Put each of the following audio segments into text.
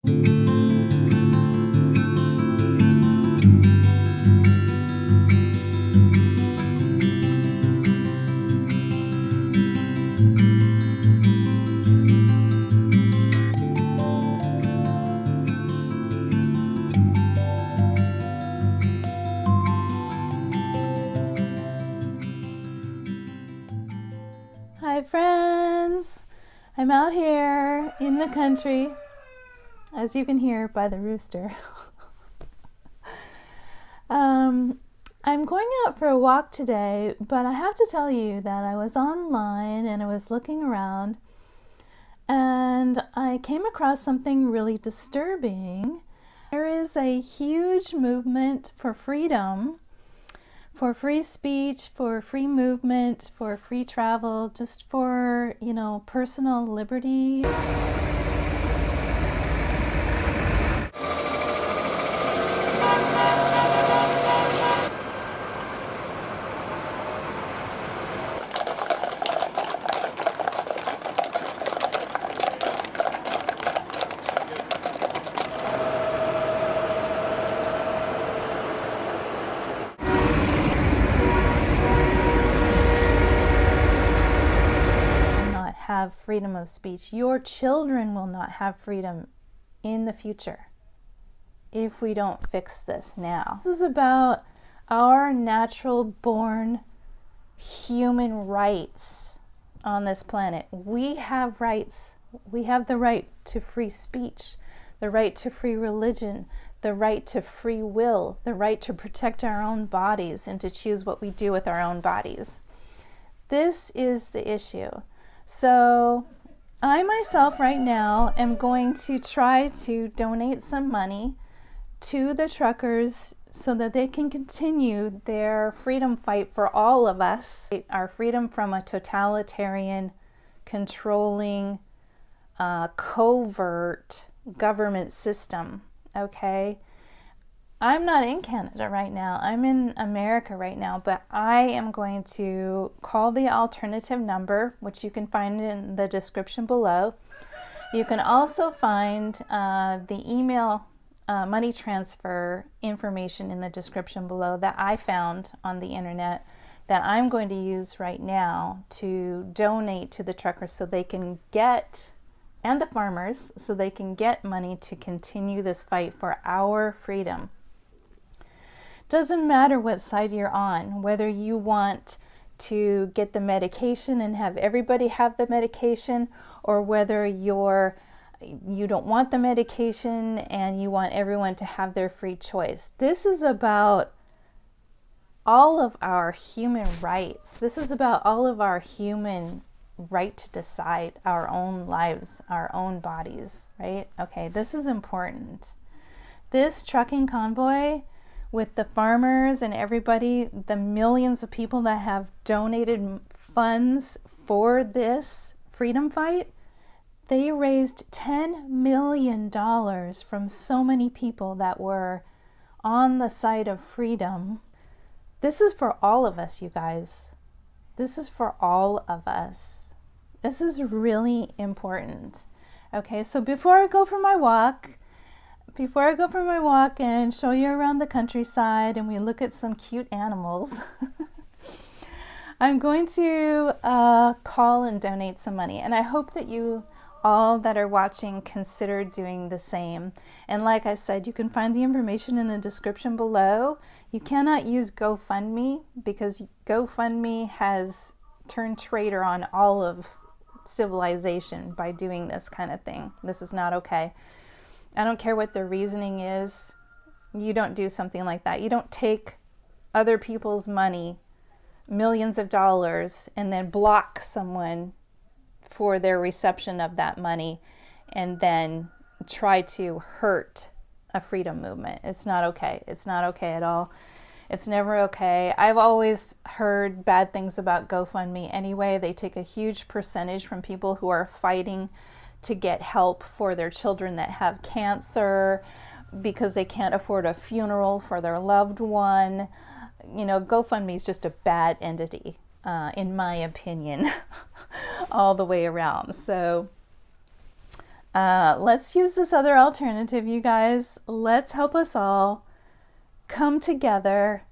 Hi friends! I'm out here in the country, as you can hear by the rooster. I'm going out for a walk today, but I have to tell you that I was online and I was looking around and I came across something really disturbing. There is a huge movement for freedom, for free speech, for free movement, for free travel, just for, personal liberty. Have freedom of speech. Your children will not have freedom in the future if we don't fix this now. This is about our natural born human rights on this planet. We have rights. We have the right to free speech, the right to free religion, the right to free will, the right to protect our own bodies and to choose what we do with our own bodies. This is the issue. So I myself right now am going to try to donate some money to the truckers so that they can continue their freedom fight for all of us, our freedom from a totalitarian, controlling, covert government system, okay? I'm not in Canada right now. I'm in America right now, but I am going to call the alternative number, which you can find in the description below. You can also find the email money transfer information in the description below that I found on the internet that I'm going to use right now to donate to the truckers so they can get, and the farmers, so they can get money to continue this fight for our freedom. Doesn't matter what side you're on, whether you want to get the medication and have everybody have the medication, or whether you don't want the medication and you want everyone to have their free choice. This is about all of our human rights. This is about all of our human right to decide our own lives, our own bodies, right? Okay, this is important. This trucking convoy with the farmers and everybody, the millions of people that have donated funds for this freedom fight, they raised $10 million from so many people that were on the side of freedom. This is for all of us, you guys. This is for all of us. This is really important. Okay, so before I go for my walk and show you around the countryside and we look at some cute animals, I'm going to call and donate some money. And I hope that you all that are watching consider doing the same. And like I said, you can find the information in the description below. You cannot use GoFundMe because GoFundMe has turned traitor on all of civilization by doing this kind of thing. This is not okay. I don't care what the reasoning is. You don't do something like that. You don't take other people's money, millions of dollars, and then block someone for their reception of that money and then try to hurt a freedom movement. It's not okay. It's not okay at all. It's never okay. I've always heard bad things about GoFundMe anyway. They take a huge percentage from people who are fighting to get help for their children that have cancer because they can't afford a funeral for their loved one. You know, GoFundMe is just a bad entity, in my opinion, all the way around. So Let's use this other alternative, you guys. Let's help us all come together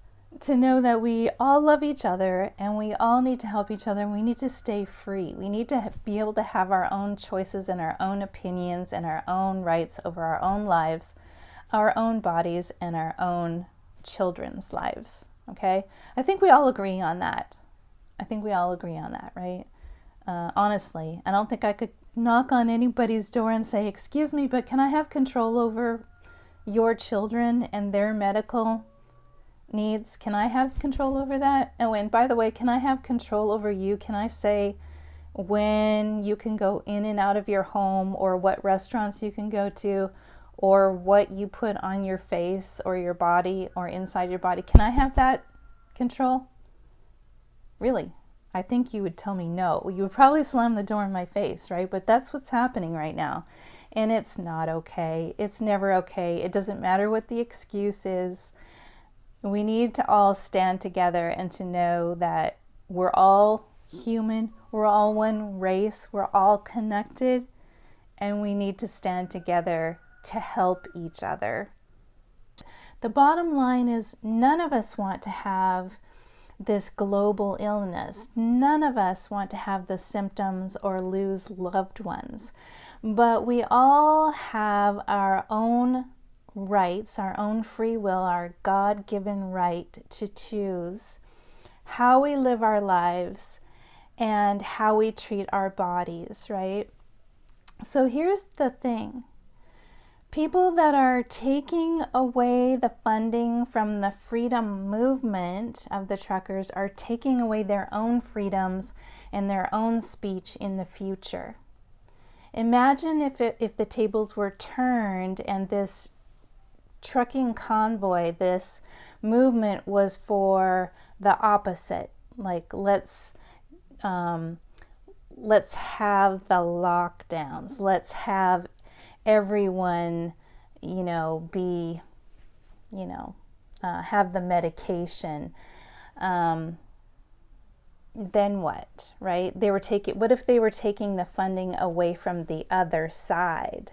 to know that we all love each other and we all need to help each other. We need to stay free. We need to be able to have our own choices and our own opinions and our own rights over our own lives, our own bodies, and our own children's lives. Okay? I think we all agree on that. Right? Honestly, I don't think I could knock on anybody's door and say, excuse me, but can I have control over your children and their medical needs? Can I have control over that? Oh, and by the way, can I have control over you? Can I say when you can go in and out of your home, or what restaurants you can go to, or what you put on your face or your body or inside your body? Can I have that control? Really? I think you would tell me no. You would probably slam the door in my face, right? But that's what's happening right now. And it's not okay. It's never okay. It doesn't matter what the excuse is. We need to all stand together and to know that we're all human. We're all one race. We're all connected. And we need to stand together to help each other. The bottom line is, none of us want to have this global illness. None of us want to have the symptoms or lose loved ones. But we all have our own rights, our own free will, our God-given right to choose how we live our lives and how we treat our bodies, right? So here's the thing. People that are taking away the funding from the freedom movement of the truckers are taking away their own freedoms and their own speech in the future. Imagine if the tables were turned and this trucking convoy, this movement, was for the opposite. Like, let's have the lockdowns. Let's have everyone, be, have the medication. Then what, right? What if they were taking the funding away from the other side?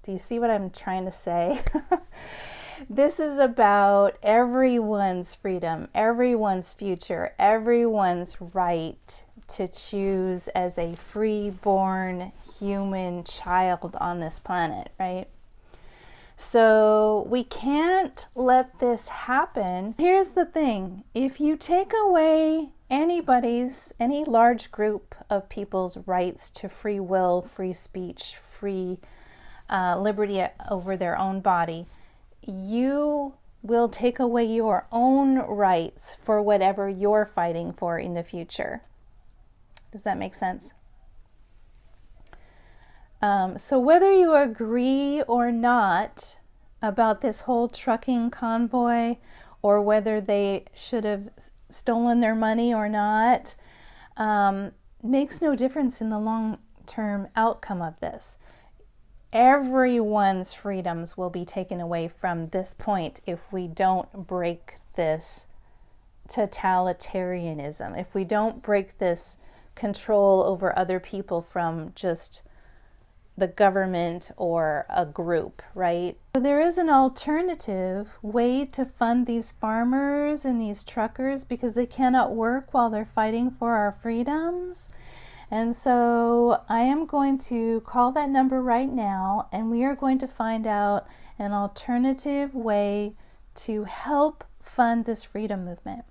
Do you see what I'm trying to say? This is about everyone's freedom, everyone's future, everyone's right to choose as a free-born human child on this planet, right? So we can't let this happen. Here's the thing. If you take away any large group of people's rights to free will, free speech, free liberty over their own body, you will take away your own rights for whatever you're fighting for in the future. Does that make sense? So whether you agree or not about this whole trucking convoy, or whether they should have stolen their money or not, makes no difference in the long-term outcome of this. Everyone's freedoms will be taken away from this point if we don't break this totalitarianism, if we don't break this control over other people from just the government or a group, right? So there is an alternative way to fund these farmers and these truckers, because they cannot work while they're fighting for our freedoms. And so I am going to call that number right now, and we are going to find out an alternative way to help fund this freedom movement.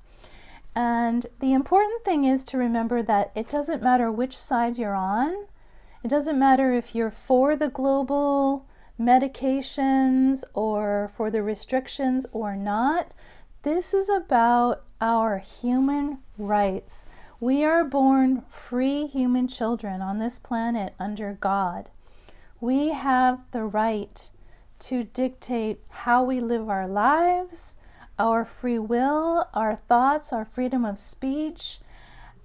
And the important thing is to remember that it doesn't matter which side you're on. It doesn't matter if you're for the global medications or for the restrictions or not. This is about our human rights. We are born free human children on this planet under God. We have the right to dictate how we live our lives, our free will, our thoughts, our freedom of speech,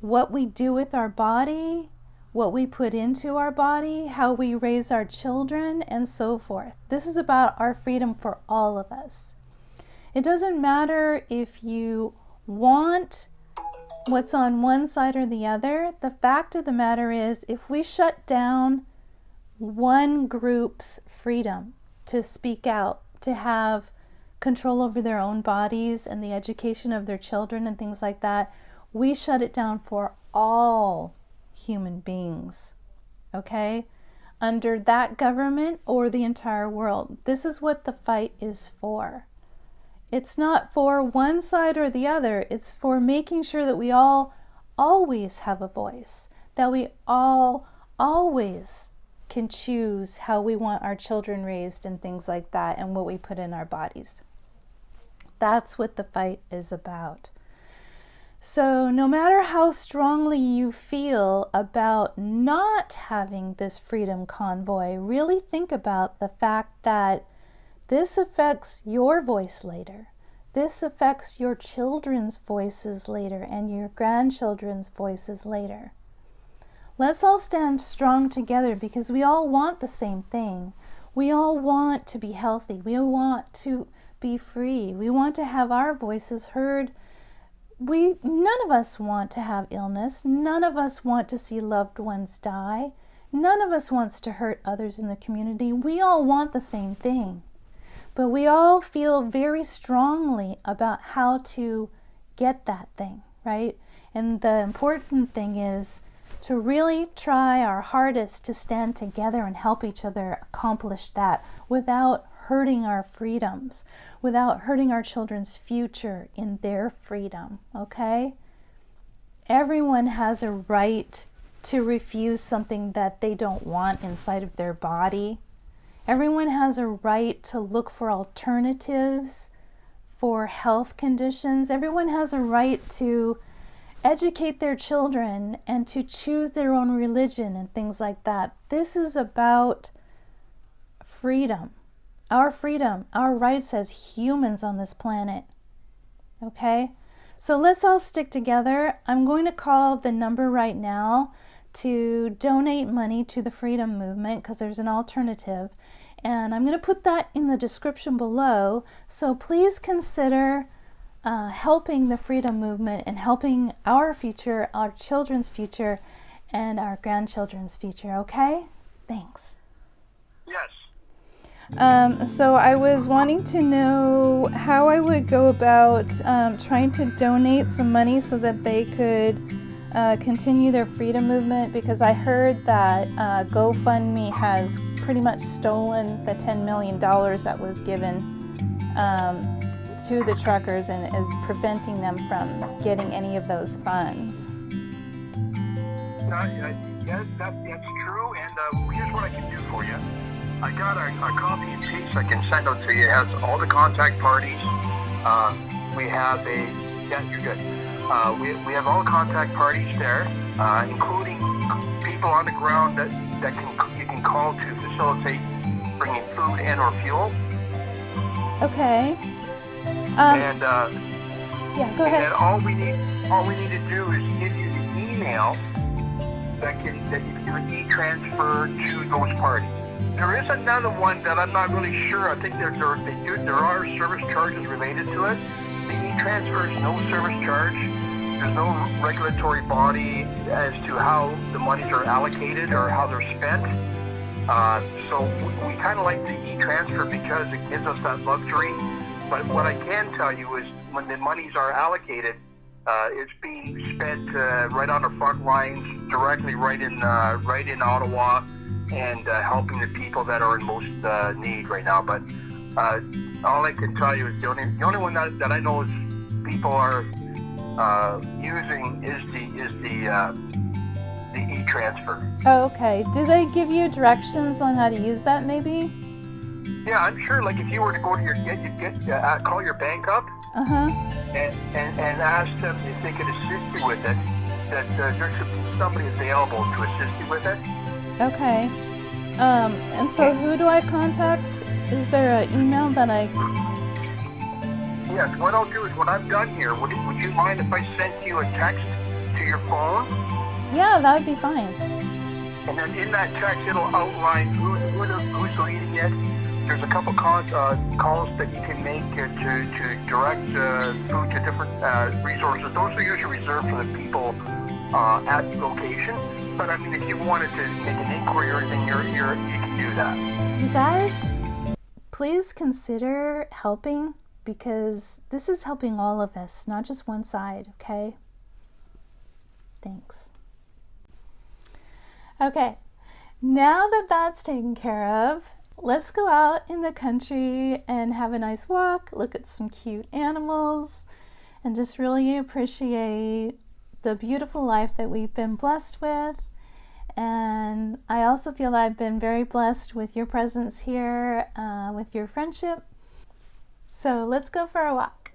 what we do with our body, what we put into our body, how we raise our children, and so forth. This is about our freedom for all of us. It doesn't matter if you want what's on one side or the other. The fact of the matter is, if we shut down one group's freedom to speak out, to have control over their own bodies and the education of their children and things like that, we shut it down for all human beings, okay? Under that government or the entire world. This is what the fight is for. It's not for one side or the other. It's for making sure that we all always have a voice, that we all always can choose how we want our children raised and things like that, and what we put in our bodies. That's what the fight is about. So no matter how strongly you feel about not having this freedom convoy, really think about the fact that this affects your voice later. This affects your children's voices later and your grandchildren's voices later. Let's all stand strong together because we all want the same thing. We all want to be healthy. We want to be free. We want to have our voices heard. None of us want to have illness. None of us want to see loved ones die. None of us wants to hurt others in the community. We all want the same thing. But we all feel very strongly about how to get that thing, right? And the important thing is to really try our hardest to stand together and help each other accomplish that without hurting our freedoms, without hurting our children's future in their freedom, okay? Everyone has a right to refuse something that they don't want inside of their body. Everyone has a right to look for alternatives for health conditions. Everyone has a right to educate their children and to choose their own religion and things like that. This is about freedom, our rights as humans on this planet. Okay? So let's all stick together. I'm going to call the number right now to donate money to the freedom movement because there's an alternative. And I'm going to put that in the description below. So please consider helping the freedom movement and helping our future, our children's future, and our grandchildren's future, okay? Thanks. Yes. So I was wanting to know how I would go about trying to donate some money so that they could continue their freedom movement, because I heard that GoFundMe has pretty much stolen the $10 million that was given to the truckers and is preventing them from getting any of those funds. Yes, that's true, and here's what I can do for you. I got a copy and paste I can send out to you. It has all the contact parties. We have you're good. We have all the contact parties there, including people on the ground that you can call to facilitate bringing food and or fuel. Okay. Yeah, go ahead. And all we need to do is give you the email that you can do an e-transfer to those parties. There is another one that I'm not really sure. I think there are service charges related to it. The e-transfer is no service charge. There's no regulatory body as to how the monies are allocated or how they're spent. So we kind of like the e-transfer because it gives us that luxury. But what I can tell you is when the monies are allocated, it's being spent right on the front lines, directly right in Ottawa, and helping the people that are in most need right now. But all I can tell you is the only one that I know is people are using is the e-transfer. Oh, okay. Do they give you directions on how to use that, maybe? Yeah, I'm sure. Like if you were to go to your call your bank up, and ask them if they could assist you with it. That there should be somebody available to assist you with it. Okay. And so who do I contact? Is there an email that I... Yes, what I'll do is when I'm done here, would you mind if I sent you a text to your phone? Yeah, that would be fine. And then in that text, it'll outline who's leading it. There's a couple calls that you can make to direct food to different resources. Those are usually reserved for the people at the location. But I mean, if you wanted to make an inquiry or anything, you can do that. You guys, please consider helping, because this is helping all of us, not just one side, okay? Thanks. Okay, now that that's taken care of, let's go out in the country and have a nice walk, look at some cute animals, and just really appreciate the beautiful life that we've been blessed with. And I also feel I've been very blessed with your presence here, with your friendship. So let's go for a walk.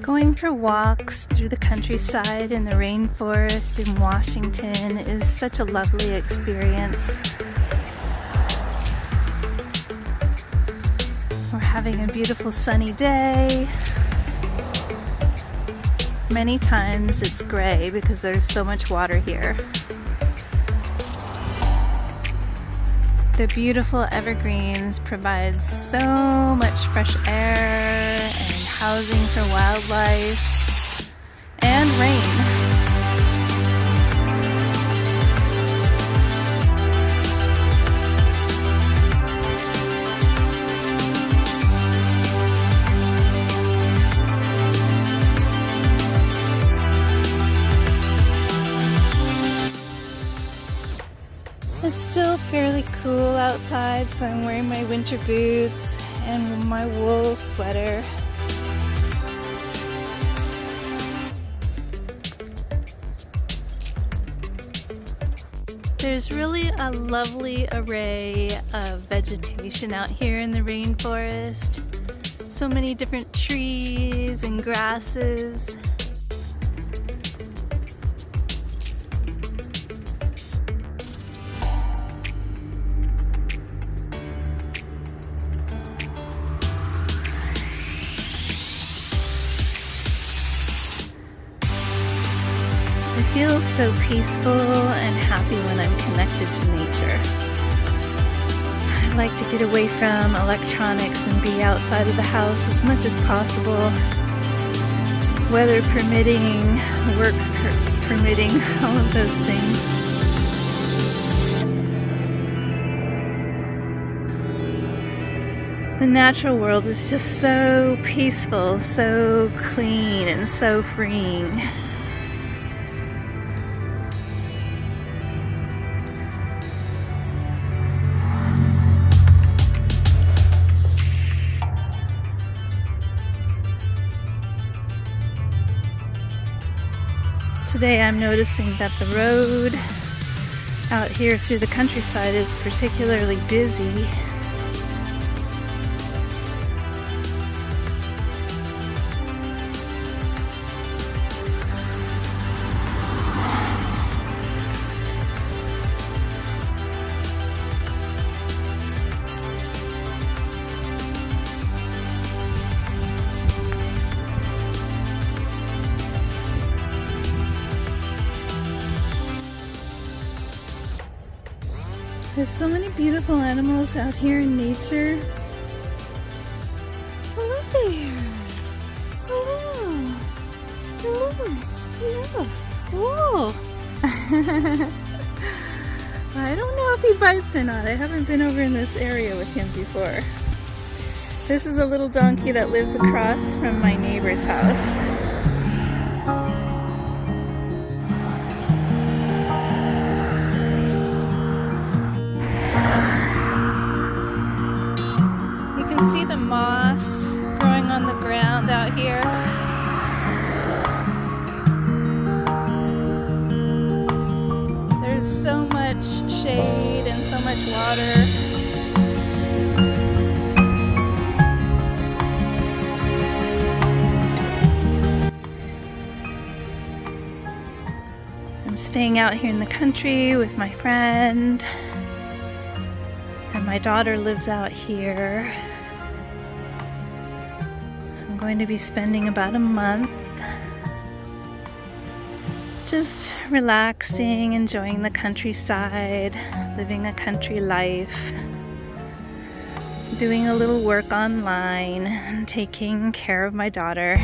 Going for walks through the countryside in the rainforest in Washington is such a lovely experience. We're having a beautiful sunny day. Many times it's gray because there's so much water here. The beautiful evergreens provide so much fresh air and housing for wildlife and rain. It's still fairly cool outside, so I'm wearing my winter boots and my wool sweater. There's really a lovely array of vegetation out here in the rainforest. So many different trees and grasses. I feel so peaceful and happy when I'm connected to nature. I like to get away from electronics and be outside of the house as much as possible. Weather permitting, work permitting, all of those things. The natural world is just so peaceful, so clean, and so freeing. Today I'm noticing that the road out here through the countryside is particularly busy. There's so many beautiful animals out here in nature. Hello there. Hello. Hello. Hello. Whoa. I don't know if he bites or not. I haven't been over in this area with him before. This is a little donkey that lives across from my neighbor's house. See the moss growing on the ground out here. There's so much shade and so much water. I'm staying out here in the country with my friend, and my daughter lives out here. I'm going to be spending about a month. Just relaxing, enjoying the countryside, living a country life, doing a little work online, and taking care of my daughter.